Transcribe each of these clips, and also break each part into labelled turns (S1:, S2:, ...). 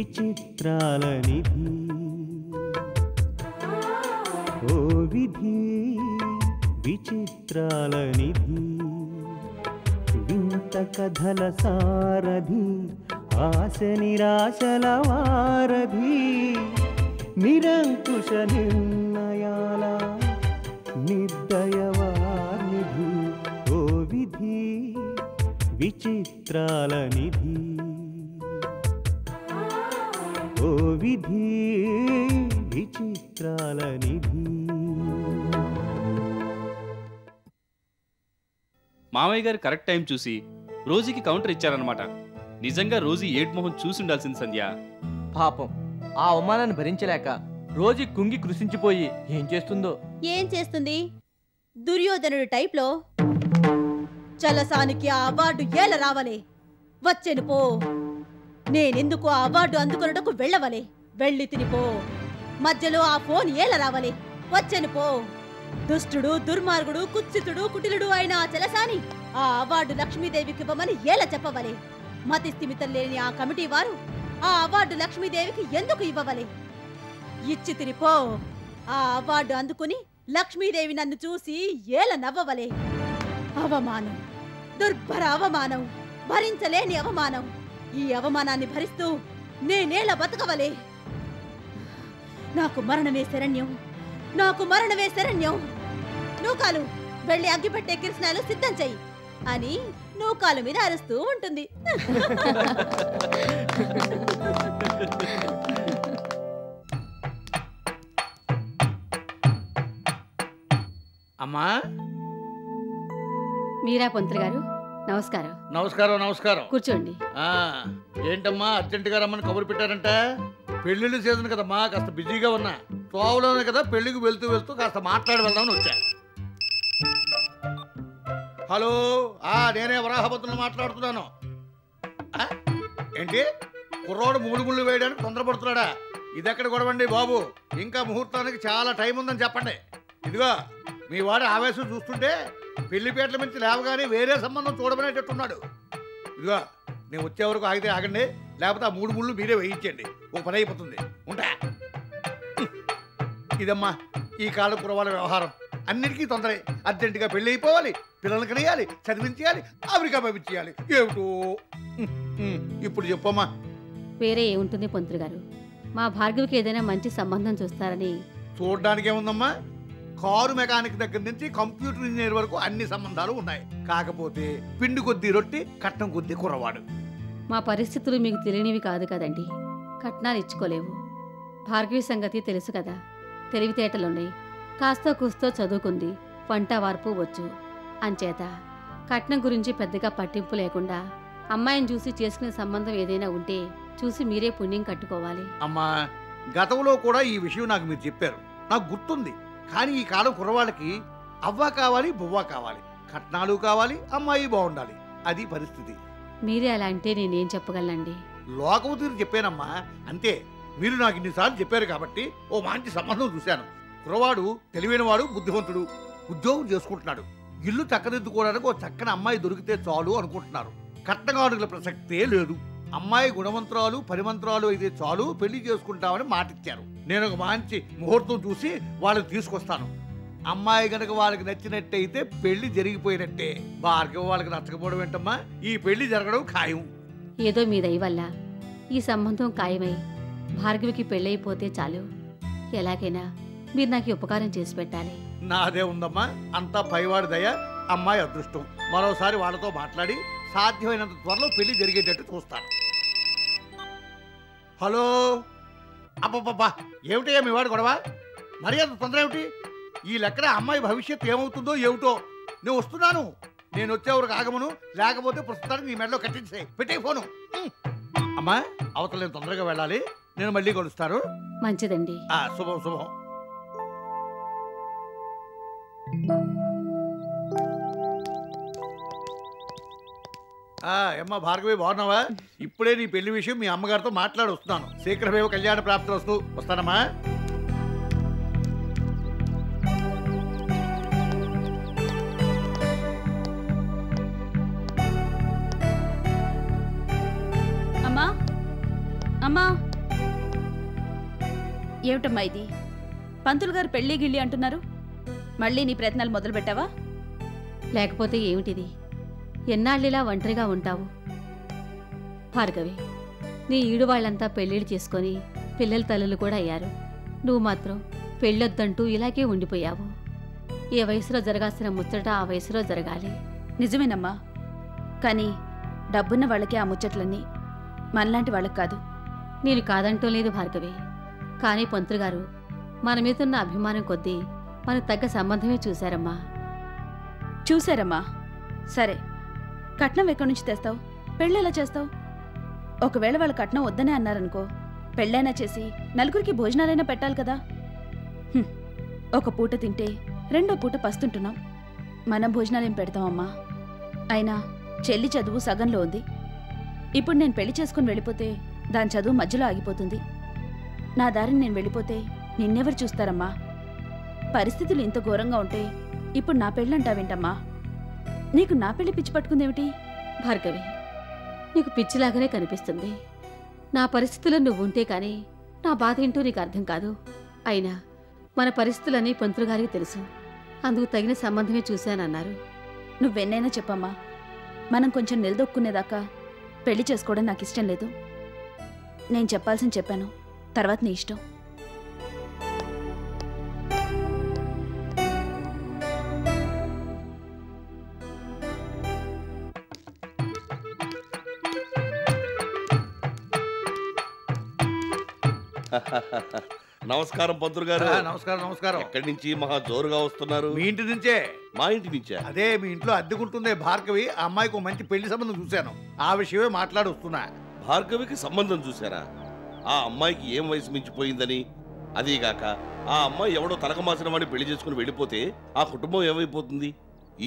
S1: విచిత్రాల నిధి ఓ విధి విచిత్రాల నిధి వింత కథల సారథి ఆశ నిరాశల వారధి నిరంకుశ నిర్ణయాల నిర్దయవానిధి ఓ విధి విచిత్రాల నిధి ఓ విధి విచిత్రాల నిధి.
S2: మామయ్య గారు కరెక్ట్ టైం చూసి రోజుకి కౌంటర్ ఇచ్చారనమాట. నిజంగా రోజు ఏడ్మోహన్ చూసి ఉండాల్సింది సంధ్య.
S3: పాపం ఆ అవమానాన్ని భరించలేక రోజు కుంగి కృషించిపోయి ఏం చేస్తుంది
S4: దుర్యోధనుడి టైప్లో చలసానికి ఆ అవార్డు ఏల రావలే, వచ్చెను పో. నేనెందుకు ఆ అవార్డు అందుకొనుటకు వెళ్ళవలే, వెళ్ళి తినిపో. మధ్యలో ఆ ఫోన్ ఏల రావలే, వచ్చెను పో. దుష్టుడు దుర్మార్గుడు కుత్సితుడు కుటిలుడు అయిన ఆ చలసాని ఆ అవార్డు లక్ష్మీదేవికి ఇవ్వమని ఏల చెప్పవలే. మతి స్థిమితం లేని ఆ కమిటీ వారు ఆ అవార్డు లక్ష్మీదేవికి ఎందుకు ఇవ్వవలే? ఇచ్చి తినిపో. ఆ అవార్డు అందుకుని లక్ష్మీదేవి నన్ను చూసి ఏల నవ్వవలే. అవమానం, దుర్భర అవమానం, భరించలేని అవమానం. ఈ అవమానాన్ని భరిస్తూ నేనేల బతకవలే. నాకు మరణమే శరణ్యం, నాకు మరణమే శరణ్యం. నూకాలు వెళ్ళి అగ్గిపెట్టే కిరసనాలు సిద్ధం చెయ్యి అని నూకాలు మీద అరుస్తూ ఉంటుంది.
S5: అమ్మా
S6: మీరా పంతులు గారు, నమస్కారం.
S5: నమస్కారం. నమస్కారం,
S6: కూర్చోండి.
S5: ఏంటమ్మా అర్జెంటుగా రమ్మని కబురు పెట్టారంట? పెళ్లిళ్ళు సీజన్ కదమ్మా, కాస్త బిజీగా ఉన్నా. తోవలోనే కదా పెళ్లికి వెళ్తూ వెళ్తూ కాస్త మాట్లాడి వెళ్దామని వచ్చా. హలో, నేనే వరాహపతులు మాట్లాడుతున్నాను. ఏంటి కుర్రోడు మూడు ముళ్ళు వేయడానికి తొందరపడుతున్నాడా? ఇదెక్కడ గొడవండి బాబు, ఇంకా ముహూర్తానికి చాలా టైం ఉందని చెప్పండి. ఇదిగో మీ వాడు ఆవేశం చూస్తుంటే పెళ్లిపేటల నుంచి లేవగానే వేరే సంబంధం చూడమనేటట్టున్నాడు. ఇదిగో నేను వచ్చే వరకు ఆగితే ఆగండి, లేకపోతే ఆ మూడు ముళ్ళు మీరే వేయించండి. ఓ పని అయిపోతుంది. ఉంటా. ఇదమ్మా ఈ కాలం కురవాళ్ళ వ్యవహారం. అన్నిటికీ తొందరే. అర్జెంటుగా పెళ్లి అయిపోవాలి, పిల్లల్ని కనేయాలి, చదివించేయాలి, అమెరికా పంపించేయాలి. ఏమిటో ఇప్పుడు చెప్పమ్మా.
S6: వేరే ఏముంటుంది పంతులు గారు, మా భార్గవికి ఏదైనా మంచి సంబంధం చూస్తారని.
S5: చూడడానికి ఏముందమ్మా, కారు మెకానిక్ దగ్గర నుంచి కంప్యూటర్ ఇంజనీర్ వరకు అన్ని సంబంధాలు ఉన్నాయి. కాకపోతే పిండి కొద్దీ రొట్టి, కట్నం కొద్దీ కుర్రవాడు.
S6: మా పరిస్థితులు మీకు తెలియనివి కాదు కదండి. కట్నాలు ఇచ్చుకోలేవు. భార్గవి సంగతి తెలుసు కదా, తెలివితేటలున్నాయి, కాస్తో కూస్తో చదువుకుంది, వంట వార్పు వచ్చు. అంచేత కట్నం గురించి పెద్దగా పట్టింపు లేకుండా అమ్మాయిని చూసి చేసుకునే సంబంధం ఏదైనా ఉంటే చూసి మీరే పుణ్యం కట్టుకోవాలి.
S5: అమ్మా గతంలో కూడా ఈ విషయం నాకు మీరు చెప్పారు, నాకు గుర్తుంది. కానీ ఈ కాలం కుర్రవాళ్ళకి అవ్వ కావాలి, బువ్వ కావాలి, కట్నాలు కావాలి, అమ్మాయి బాగుండాలి. అది పరిస్థితి.
S6: మీరే అలా అంటే నేనేం చెప్పగలనండి?
S5: లోకము తీరు చెప్పానమ్మా, అంతే. మీరు నాకు ఇన్నిసార్లు చెప్పారు కాబట్టి ఓ మంచి సంబంధం చూశాను. కుర్రవాడు తెలివైనవాడు, బుద్ధివంతుడు, ఉద్యోగం చేసుకుంటున్నాడు. ఇల్లు చక్కదిద్దుకోవడానికి ఓ చక్కని అమ్మాయి దొరికితే చాలు అనుకుంటున్నారు. కట్నగానుగుల ప్రసక్తే లేదు. అమ్మాయి గుణవంతురాలు, పరిమంతురాలు అయితే చాలు, పెళ్లి చేసుకుంటామని మాటిచ్చారు. నేను ఒక మంచి ముహూర్తం చూసి వాళ్ళని తీసుకొస్తాను. అమ్మాయి గనక వాళ్ళకి నచ్చినట్టయితే పెళ్లి జరిగిపోయినట్టే. భార్గవ వాళ్ళకి నచ్చకపోవడం ఏంటమ్మా, ఈ పెళ్లి జరగడం ఖాయం.
S6: ఏదో మీ దయ వల్ల ఈ సంబంధం ఖాయమై భార్గవికి పెళ్ళైపోతే చాలు. ఎలాగైనా మీరు నాకు ఉపకారం చేసి పెట్టాలి.
S5: నాదే ఉందమ్మా, అంతా పైవాడి దయ, అమ్మాయి అదృష్టం. మరోసారి వాళ్ళతో మాట్లాడి సాధ్యమైనంత త్వరలో పెళ్లి జరిగేటట్టు చూస్తాను. హలో, అబ్బబ్బబ్బా ఏమిటయ్యా మీ వాడు గొడవ? మరి అంత తొందర ఏమిటి? ఈ లెక్కన అమ్మాయి భవిష్యత్తు ఏమవుతుందో ఏమిటో. నేను వస్తున్నాను. నేను వచ్చేవరకు ఆగమను, లేకపోతే ప్రస్తుతానికి నీ మెడలో కట్టించే పెట్టే ఫోను. అమ్మా అవతల నేను తొందరగా వెళ్ళాలి, నేను మళ్ళీ కలుస్తాను.
S6: మంచిదండి.
S5: శుభం శుభం. అమ్మా భార్గవి బాగున్నావా? ఇప్పుడే నీ పెళ్లి విషయం మీ అమ్మగారితో మాట్లాడి వస్తున్నాను. శీఘ్రమేవ కళ్యాణ ప్రాప్తి వస్తూ. వస్తానమ్మా.
S4: అమ్మా అమ్మా
S7: ఏమిటమ్మా ఇది? పంతులు గారు పెళ్లి గిళ్ళి అంటున్నారు. మళ్ళీ నీ ప్రయత్నాలు మొదలు పెట్టావా?
S6: లేకపోతే ఏమిటిది? ఎన్నాళ్ళిలా ఒంటరిగా ఉంటావు? భార్గవి, నీ ఈడు వాళ్ళంతా పెళ్ళిళ్ళు చేసుకొని పిల్లల తల్లులు కూడా అయ్యారు. నువ్వు మాత్రం పెళ్ళొద్దంటూ ఇలాగే ఉండిపోయావు. ఏ వయసులో జరగాల్సిన ముచ్చట ఆ వయసులో జరగాలి.
S7: నిజమేనమ్మా, కానీ డబ్బున్న వాళ్ళకి ఆ ముచ్చట్లన్నీ, మనలాంటి వాళ్ళకి కాదు.
S6: నేను కాదంటూ లేదు భార్గవి, కానీ పంతులు గారు మన మీదున్న అభిమానం కొద్దీ మనకు తగ్గ సంబంధమే చూశారమ్మా.
S7: చూశారమ్మా, సరే. కట్నం ఎక్కడి నుంచి తెస్తావు? పెళ్ళెలా చేస్తావు? ఒకవేళ వాళ్ళ కట్నం వద్దనే అన్నారనుకో, పెళ్ళైనా చేసి నలుగురికి భోజనాలైనా పెట్టాలి కదా. ఒక పూట తింటే రెండో పూట పస్తుంటున్నాం. మనం భోజనాలేం పెడతామమ్మా? అయినా చెల్లి చదువు సగంలో ఉంది. ఇప్పుడు నేను పెళ్లి చేసుకుని వెళ్ళిపోతే దాని చదువు మధ్యలో ఆగిపోతుంది. నా దారిని నేను వెళ్ళిపోతే నిన్నెవరు చూస్తారమ్మా? పరిస్థితులు ఇంత ఘోరంగా ఉంటే ఇప్పుడు నా పెళ్ళంటావేంటమ్మా? నీకు నా పెళ్లి పిచ్చి పట్టుకుందేమిటి?
S6: భార్గవి, నీకు పిచ్చిలాగానే కనిపిస్తుంది. నా పరిస్థితుల్లో నువ్వుంటే కానీ నా బాధ ఏంటో నీకు అర్థం కాదు. అయినా మన పరిస్థితులన్నీ పంతులు గారికి తెలుసు. అందుకు తగిన సంబంధమే చూశానన్నారు.
S7: నువ్వెన్నైనా చెప్పమ్మా, మనం కొంచెం నిలదొక్కునేదాకా పెళ్లి చేసుకోవడం నాకు ఇష్టం లేదు. నేను చెప్పాల్సింది చెప్పాను, తర్వాత నీ ఇష్టం.
S8: నమస్కారం పంతులు గారు.
S5: నమస్కారం నమస్కారం.
S8: ఎక్కడి నుంచి మహా జోరుగా వస్తున్నారు?
S5: మీ ఇంటి నుంచే.
S8: మా ఇంటి నుంచే?
S5: అదే మీ ఇంట్లో అద్దెకుంటుందే భార్గవి, ఆ అమ్మాయికి మంచి పెళ్లి సంబంధం చూశాను. ఆ విషయమే మాట్లాడి వస్తున్నా.
S8: భార్గవికి సంబంధం చూసారా? ఆ అమ్మాయికి ఏం వయసు మించిపోయిందని, అదీగాక ఆ అమ్మాయి ఎవడో తలకమాసిన వాడిని పెళ్లి చేసుకుని వెళ్ళిపోతే ఆ కుటుంబం ఏమైపోతుంది?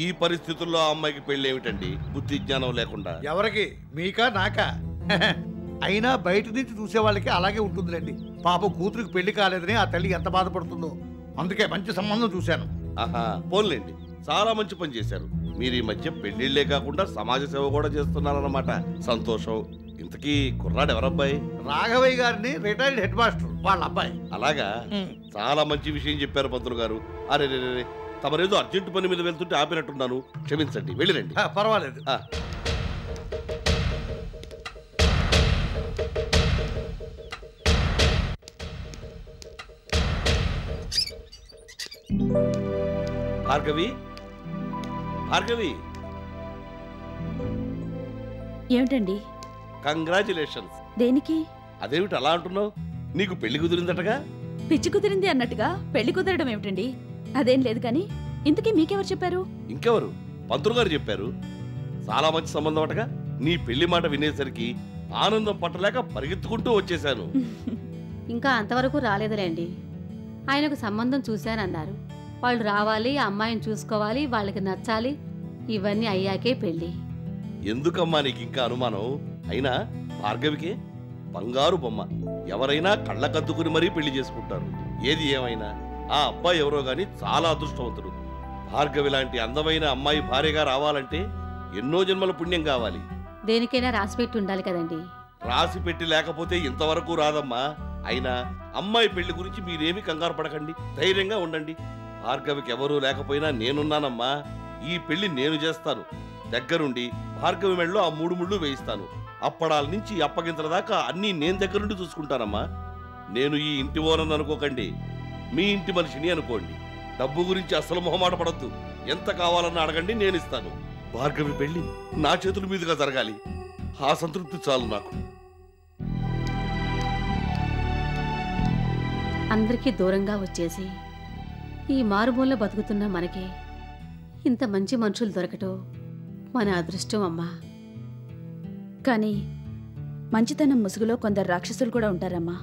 S8: ఈ పరిస్థితుల్లో ఆ అమ్మాయికి పెళ్లి ఏమిటండి, బుద్ధి జ్ఞానం లేకుండా?
S5: ఎవరికి, మీకా నాకా? అయినా బయట నుంచి చూసే వాళ్ళకి అలాగే ఉంటుందిలేండి. పాప కూతురికి పెళ్లి కాలేదని ఆ తల్లి ఎంత బాధపడుతుందో. అందుకే మంచి సంబంధం చూశాను.
S8: ఆహా, పోన్లేండి, చాలా మంచి పని చేశారు. మీరు ఈ మధ్య పెళ్లిళ్లే కాకుండా సమాజ సేవ కూడా చేస్తున్నారన్నమాట. సంతోషం. ఇంతకీ కుర్రాడు ఎవరబ్బాయి?
S5: రాఘవయ్య గారిని, రిటైర్డ్ హెడ్ మాస్టర్ వాళ్ళ అబ్బాయి.
S8: అలాగా? చాలా మంచి విషయం చెప్పారు పంతులు గారు. అరే రే రే, తమరేదో అర్జెంటు పని మీద వెళ్తుంటే ఆపినట్టున్నాను, క్షమించండి, వెళ్ళిరండి.
S5: పర్వాలేదు.
S8: భార్గవి, భార్గవి.
S7: ఏమిటండి?
S8: కంగ్రాచులేషన్స్.
S7: దేనికి?
S8: అదేమిటి అలా అంటున్నావు? నీకు పెళ్లి కుదిరిందటగా?
S7: పిచ్చి కుదిరింది అన్నట్టుగా పెళ్లి కుదరడం ఏమిటండి? అదేం లేదు కానీ ఇంతకీ మీకెవరు చెప్పారు?
S8: ఇంకెవరు? పంతులు గారు చెప్పారు. చాలా మంచి సంబంధం అటగా. నీ పెళ్లి మాట వినేసరికి ఆనందం పట్టలేక పరిగెత్తుకుంటూ వచ్చేశాను.
S6: ఇంకా అంతవరకు రాలేదులేండి. ఆయనకు సంబంధం చూశానన్నారు. వాళ్ళు రావాలి, ఆ అమ్మాయిని చూసుకోవాలి, వాళ్ళకి నచ్చాలి. ఇవన్నీ అయ్యాకే పెళ్ళి.
S8: ఎందుకమ్మా నీకు ఇంకా అనుమానం? అయినా భార్గవికే బంగారు బొమ్మ. ఎవరైనా కళ్ళకద్దుకుని మరీ పెళ్లి చేసుకుంటారు. ఏది ఏమైనా ఆ అబ్బాయి ఎవరో గాని చాలా అదృష్టవంతుడు. భార్గవి లాంటి అందమైన అమ్మాయి భార్యగా రావాలంటే ఎన్నో జన్మల పుణ్యం కావాలి.
S6: దేనికైనా రాసిపెట్టి ఉండాలి కదండి.
S8: రాసి పెట్టి లేకపోతే ఇంతవరకు రాదమ్మా. అయినా అమ్మాయి పెళ్లి గురించి మీరేమీ కంగారు పడకండి, ధైర్యంగా ఉండండి. భార్గవికి ఎవరూ లేకపోయినా నేనున్నానమ్మా. ఈ పెళ్లి నేను చేస్తాను. దగ్గరుండి భార్గవి మెళ్ళలో ఆ 3 ముళ్ళు వేయిస్తాను. అప్పడాల నుంచి అప్పగింతల దాకా అన్నీ నేను దగ్గరుండి చూసుకుంటానమ్మా. నేను ఈ ఇంటి ఓనని అనుకోకండి, మీ ఇంటి మనిషిని అనుకోండి. డబ్బు గురించి అస్సలు మొహమాట పడద్దు. ఎంత కావాలన్నా అడగండి, నేను ఇస్తాను. భార్గవి పెళ్లి నా చేతుల మీదుగా జరగాలి. ఆ సంతృప్తి చాలు నాకు.
S6: అందరికీ దూరంగా వచ్చేసి ఈ మారుమూల బతుకుతున్న మనకి ఇంత మంచి మనుషులు దొరకటం మన అదృష్టం అమ్మా.
S7: కానీ మంచితనం ముసుగులో కొందరు రాక్షసులు కూడా ఉంటారమ్మా.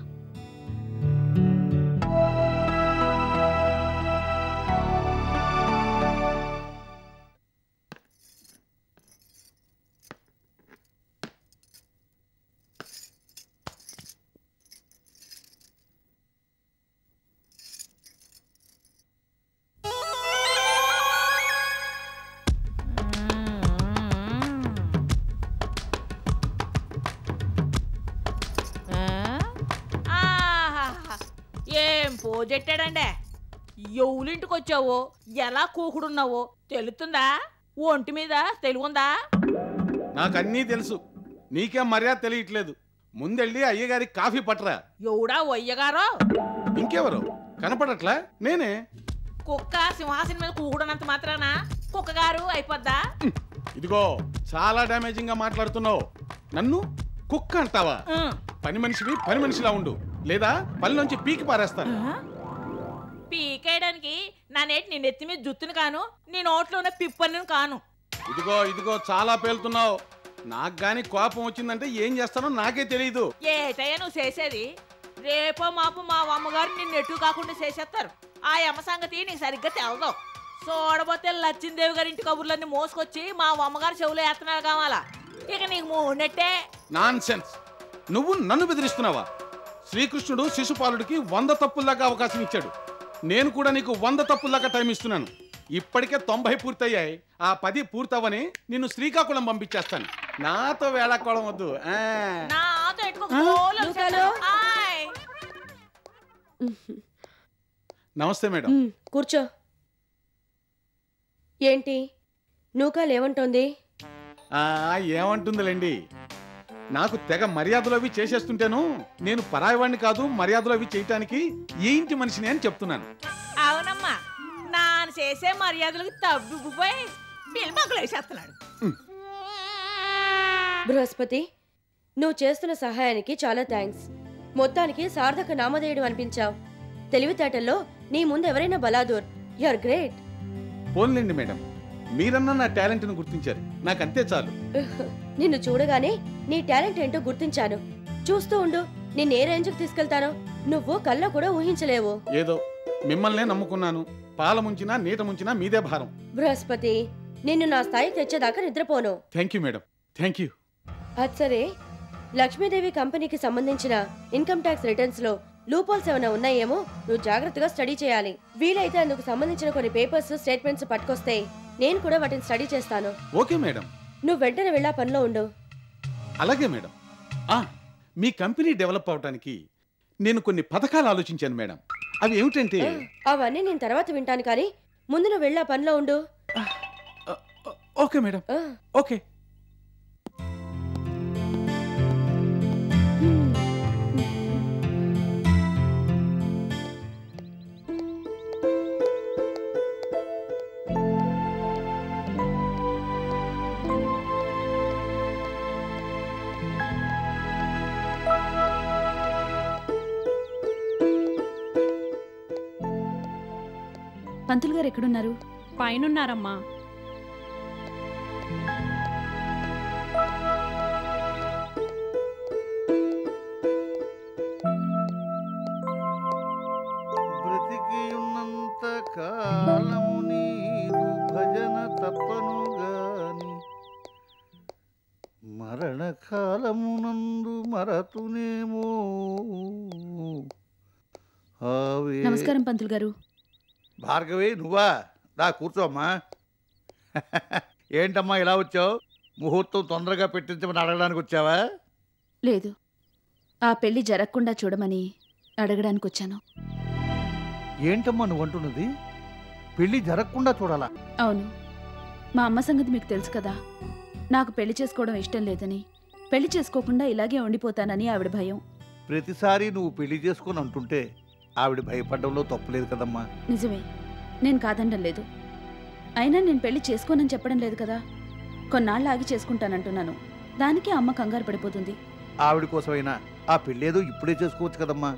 S9: పోజెట్టాడండే. ఎవరింటికి వచ్చావో ఎలా కూకుడున్నావో తెలుస్తుందా? ఒంటి మీద తెలుగుందా?
S10: నాకన్నీ తెలుసు, నీకేం మర్యాద తెలియట్లేదు. ముందెళ్ళి అయ్యగారికి కాఫీ పట్టరా.
S9: ఎవడా అయ్యగారో?
S10: ఇంకెవరు కనపడట్లా? నేనే.
S9: కుక్క సింహాసనం మీద కూకుడున్నంత మాత్రాన కుక్కగారు అయిపోద్దా?
S10: ఇదిగో చాలా డ్యామేజింగ్ గా మాట్లాడుతున్నావు. నన్ను కుక్క అంటావా? పని మనిషివి పని మనిషిలా ఉండు, లేదా పనిలోంచి పీకి పారేస్తాను.
S9: పీకేయడానికి నా నేటి నీ నెత్తి మీద జుత్తును కాను, నీ నోట్లో ఉన్న పిప్పని కాను.
S10: ఇదిగో ఇదిగో చాలా పేలుతున్నావు. నాకు గాని కోపం వచ్చిందంటే ఏం చేస్తానో నాకే తెలియదు.
S9: ఏటయ్యా నువ్వు చేసేది? రేపో మాపు మా అమ్మగారు నిన్ను ఎటు కాకుండా చేసేస్తారు. ఆ అమ్మ సంగతి నీకు సరిగ్గా తెలదు. చూడబోతే లచ్చిందేవి గారి ఇంటి కబుర్లన్నీ మోసుకొచ్చి మా అమ్మగారు చెవులో ఎత్తనాలు కావాలా? ఇక నీకు మూడెట్టే.
S10: నాన్సెన్స్. నువ్వు నన్ను బెదిరిస్తున్నావా? శ్రీకృష్ణుడు శిశుపాలుడికి 100 తప్పుల్లాగా అవకాశం ఇచ్చాడు. నేను కూడా నీకు 100 తప్పుల్లాగా టైం ఇస్తున్నాను. ఇప్పటికే 90 పూర్తయ్యాయి. ఆ 10 పూర్తవని నిన్ను శ్రీకాకుళం పంపించేస్తాను. నాతో వేళాకోళం వద్దు. నమస్తే మేడం.
S11: కూర్చో. ఏంటి నూకాలు ఏమంటోంది?
S10: ఏమంటుందిలేండి, నాకు తెగ మర్యాదలు అవి చేసేస్తుంటేను నేను పరాయవాడిని కాదు, మర్యాదలు అవి చేయటానికి ఈ ఇంటి మనిషిని అని చెప్తున్నాను.
S9: అవునమ్మా, నాన్న చేసే మర్యాదలకు తబ్బిపోయి పిల్లమక్కలు వేసేస్తున్నాడు.
S11: బృహస్పతి, నువ్వు చేస్తున్న సహాయానికి చాలా థ్యాంక్స్. మొత్తానికి సార్థక నామధేయుడు అనిపించావు. తెలివితేటల్లో నీ ముందు ఎవరైనా బలాదూర్. You are great.
S10: పోన్లేండి మేడం, మీరన్నా నా టాలెంట్ ను గుర్తించారు, నాకంతే చాలు.
S11: నిన్ను చూడగానే నీ టాలెంట్ ఏంటో గుర్తించాను. చూస్తూ ఉండు, నిన్ను ఏ రేంజ్కి తీసుకెళ్తానో నువ్వు కల్లో కూడా ఊహించలేవు.
S10: ఏదో మిమ్మల్నే నమ్ముకున్నాను. పాల ముంచినా నీట ముంచినా మీదే భారం.
S11: బృహస్పతి, నిన్ను నా స్థాయికి తెచ్చేదాకా నిద్రపోను.
S10: Thank you madam, thank you.
S11: అది సరే, లక్ష్మీదేవి కంపెనీకి సంబంధించిన ఇన్కమ్ ట్యాక్స్ రిటర్న్స్ లో లూపోల్స్ ఏమైనా ఉన్నాయేమో నువ్వు జాగ్రత్తగా స్టడీ చేయాలి. వీలైతే అందుకు సంబంధించిన కొన్ని పేపర్స్, స్టేట్మెంట్స్ పట్టుకొస్తే నేను కూడా వాటిని స్టడీ చేస్తాను.
S10: Okay madam.
S11: నువ్వు వెంటనే వెళ్ళా పనిలో ఉండు.
S10: అలాగే మేడం. మీ కంపెనీ డెవలప్ అవడానికి నేను కొన్ని పథకాలు ఆలోచించాను మేడం. అవి ఏమిటంటే?
S11: అవన్నీ నేను తర్వాత వింటాను, కానీ ముందు నువ్వు వెళ్ళా పనిలో ఉండు.
S10: Okay madam, okay.
S7: పంతులు గారు ఎక్కడున్నారు?
S12: పైనున్నారమ్మా.
S5: బ్రతికియున్నంత కాలము నీదు భజన తప్పను గాని మరణకాలమునందు మరతునేమో.
S7: నమస్కారం పంతులు గారు.
S5: భార్గవి, నువ్వా? రా కూర్చోమ్మా. ఏంటమ్మా ఇలా వచ్చావు? ముహూర్తం తొందరగా పెట్టించమని అడగడానికి వచ్చావా?
S7: లేదు, ఆ పెళ్లి జరగకుండా చూడమని అడగడానికి వచ్చాను.
S5: ఏంటమ్మా నువ్వు అంటున్నది? పెళ్లి జరగకుండా చూడాలా?
S7: అవును, మా అమ్మ సంగతి మీకు తెలుసు కదా. నాకు పెళ్లి చేసుకోవడం ఇష్టం లేదని, పెళ్లి చేసుకోకుండా ఇలాగే ఉండిపోతానని ఆవిడ భయం.
S5: ప్రతిసారి నువ్వు పెళ్లి చేసుకుని అంటుంటే ఆవిడ భయపడడంలో తప్పులేదు కదమ్మా.
S7: నిజమే, నేను కాదనడం లేదు. అయినా నేను పెళ్లి చేసుకోనని చెప్పడం లేదు కదా. కొన్నాళ్ళు ఆగి చేసుకుంటానంటున్నాను. దానికి అమ్మ కంగారు పడిపోతుంది.
S5: ఆవిడ కోసమైనా ఆ పెళ్ళేదో ఇప్పుడే చేసుకోవచ్చు కదమ్మా.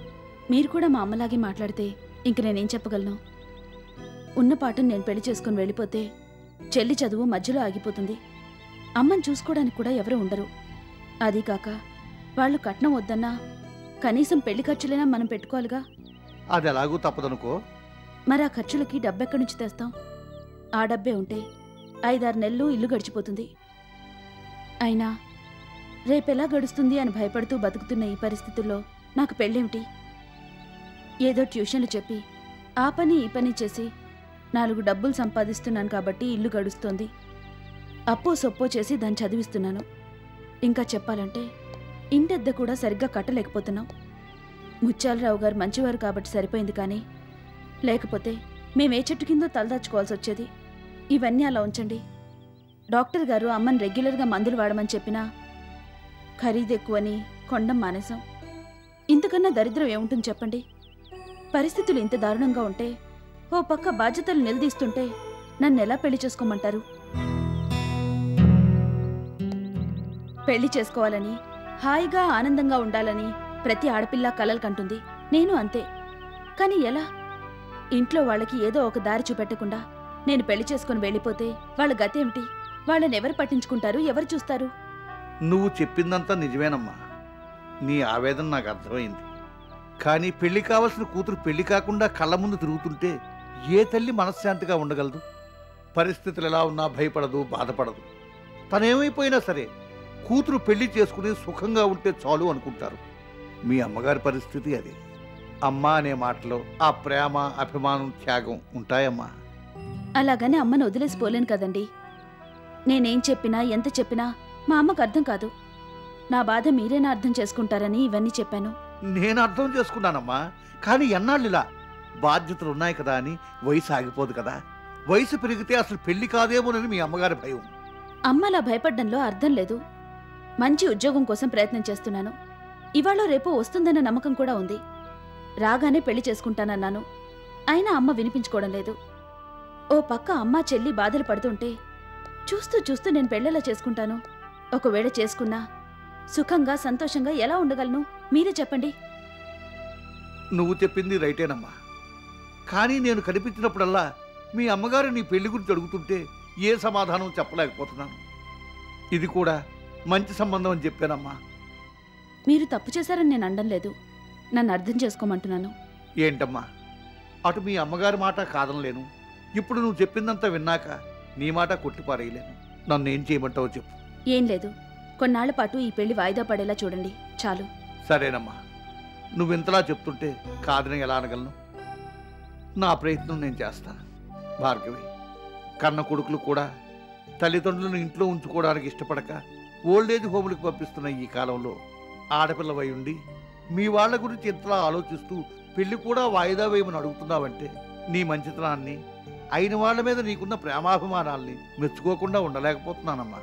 S7: మీరు కూడా మా అమ్మలాగే మాట్లాడితే ఇంక నేనేం చెప్పగలను? ఉన్న పాటను నేను పెళ్లి చేసుకుని వెళ్ళిపోతే చెల్లి చదువు మధ్యలో ఆగిపోతుంది. అమ్మని చూసుకోవడానికి కూడా ఎవరు ఉండరు. అదీ కాక వాళ్ళు కట్నం వద్దన్నా కనీసం పెళ్లి ఖర్చులైనా మనం పెట్టుకోవాలిగా.
S5: అది ఎలాగూ తప్పదనుకో.
S7: మరి ఆ ఖర్చులకి డబ్బెక్కడి నుంచి తెస్తాం? ఆ డబ్బే ఉంటే 5-6 నెలలు ఇల్లు గడిచిపోతుంది. అయినా రేపెలా గడుస్తుంది అని భయపడుతూ బతుకుతున్న ఈ పరిస్థితుల్లో నాకు పెళ్ళేమిటి? ఏదో ట్యూషన్లు చెప్పి ఆ పని ఈ పని చేసి 4 డబ్బులు సంపాదిస్తున్నాను కాబట్టి ఇల్లు గడుస్తోంది. అప్పో సొప్పో చేసి దాన్ని చదివిస్తున్నాను. ఇంకా చెప్పాలంటే ఇంటెద్ద కూడా సరిగ్గా కట్టలేకపోతున్నాం. ముత్యాలరావు గారు మంచివారు కాబట్టి సరిపోయింది, కానీ లేకపోతే మేమే చెట్టు కింద తలదాచుకోవాల్సి వచ్చేది. ఇవన్నీ అలా ఉంచండి. డాక్టర్ గారు అమ్మని రెగ్యులర్గా మందులు వాడమని చెప్పినా ఖరీదు ఎక్కువని కొండం మానేశాం. ఇంతకన్నా దరిద్రం ఏముంటుంది చెప్పండి? పరిస్థితులు ఇంత దారుణంగా ఉంటే, ఓ పక్క బాధ్యతలు నిలదీస్తుంటే నన్ను ఎలా పెళ్లి చేసుకోమంటారు? పెళ్లి చేసుకోవాలని, హాయిగా ఆనందంగా ఉండాలని ప్రతి ఆడపిల్ల కలలు కంటుంది. నేను అంతే. కానీ ఎలా? ఇంట్లో వాళ్ళకి ఏదో ఒక దారి చూపెట్టకుండా నేను పెళ్లి చేసుకుని వెళ్ళిపోతే వాళ్ళ గతేమిటి? వాళ్ళని ఎవరు పట్టించుకుంటారు? ఎవరు చూస్తారు?
S5: నువ్వు చెప్పిందంతా నిజమేనమ్మా. నీ ఆవేదన నాకు అర్థమైంది. కానీ పెళ్లి కావలసిన కూతురు పెళ్లి కాకుండా కళ్ళ ముందు తిరుగుతుంటే ఏ తల్లి మనశ్శాంతిగా ఉండగలదు? పరిస్థితులు ఎలా ఉన్నా భయపడదు, బాధపడదు. తనేమైపోయినా సరే కూతురు పెళ్లి చేసుకుని సుఖంగా ఉంటే చాలు అనుకుంటారు. మీ అమ్మగారి పరిస్థితి అదే. అమ్మ అనే మాటలో ఆ ప్రేమ, అభిమానం, త్యాగం ఉంటాయమ్మా.
S7: అలాగని అమ్మను వదిలేసిపోలేను కదండి. నేనేం చెప్పినా, ఎంత చెప్పినా మా అమ్మకు అర్థం కాదు. నా బాధ మీరేనా అర్థం చేసుకుంటారని ఇవన్నీ చెప్పాను.
S5: నేను అర్థం చేసుకున్నానమ్మా. కానీ ఎన్నాళ్ళు ఇలా బాధ్యతలు ఉన్నాయి కదా అని వయసు ఆగిపోదు కదా. వయసు పెరిగితే అసలు పెళ్లి కాదేమోనని మీ అమ్మగారి భయం.
S7: అమ్మ అలా భయపడ్డంలో అర్థం లేదు. మంచి ఉద్యోగం కోసం ప్రయత్నం చేస్తున్నాను. ఇవాళ రేపు వస్తుందన్న నమ్మకం కూడా ఉంది. రాగానే పెళ్లి చేసుకుంటానన్నాను. అయినా అమ్మ వినిపించుకోవడం లేదు. ఓ పక్క అమ్మ చెల్లి బాధలు పడుతుంటే చూస్తూ చూస్తూ నేను పెళ్ళెలా చేసుకుంటాను? ఒకవేళ చేసుకున్నా సుఖంగా, సంతోషంగా ఎలా ఉండగలను? మీరే చెప్పండి.
S5: నువ్వు చెప్పింది రైటేనమ్మా. కానీ నేను కనిపించినప్పుడల్లా మీ అమ్మగారు నీ పెళ్లి గురించి అడుగుతుంటే ఏ సమాధానం చెప్పలేకపోతున్నాను. ఇది కూడా మంచి సంబంధం అని చెప్పానమ్మా.
S7: మీరు తప్పు చేశారని నేను అనడం లేదు. నన్ను అర్థం చేసుకోమంటున్నాను.
S5: ఏంటమ్మా, అటు మీ అమ్మగారి మాట కాదనలేను, ఇప్పుడు నువ్వు చెప్పిందంతా విన్నాక నీ మాట కొట్టిపారేయలేను. నన్ను ఏం చేయమంటావో చెప్పు.
S7: ఏం లేదు, కొన్నాళ్ల పాటు ఈ పెళ్లి వాయిదా పడేలా చూడండి, చాలు.
S5: సరేనమ్మా, నువ్వింతలా చెప్తుంటే కాదని ఎలా అనగలను? నా ప్రయత్నం నేను చేస్తాను. భార్గవి, కన్న కొడుకులు కూడా తల్లిదండ్రులను ఇంట్లో ఉంచుకోవడానికి ఇష్టపడక ఓల్డేజ్ హోములకు పంపిస్తున్న ఈ కాలంలో ఆడపిల్లవై ఉండి మీ వాళ్ళ గురించి ఇంతలా ఆలోచిస్తూ పెళ్లి కూడా వాయిదా వేయమని అడుగుతున్నావంటే నీ మంచితనాన్ని, అయిన వాళ్ళ మీద నీకున్న ప్రేమాభిమానాల్ని మెచ్చుకోకుండా ఉండలేకపోతున్నానమ్మా.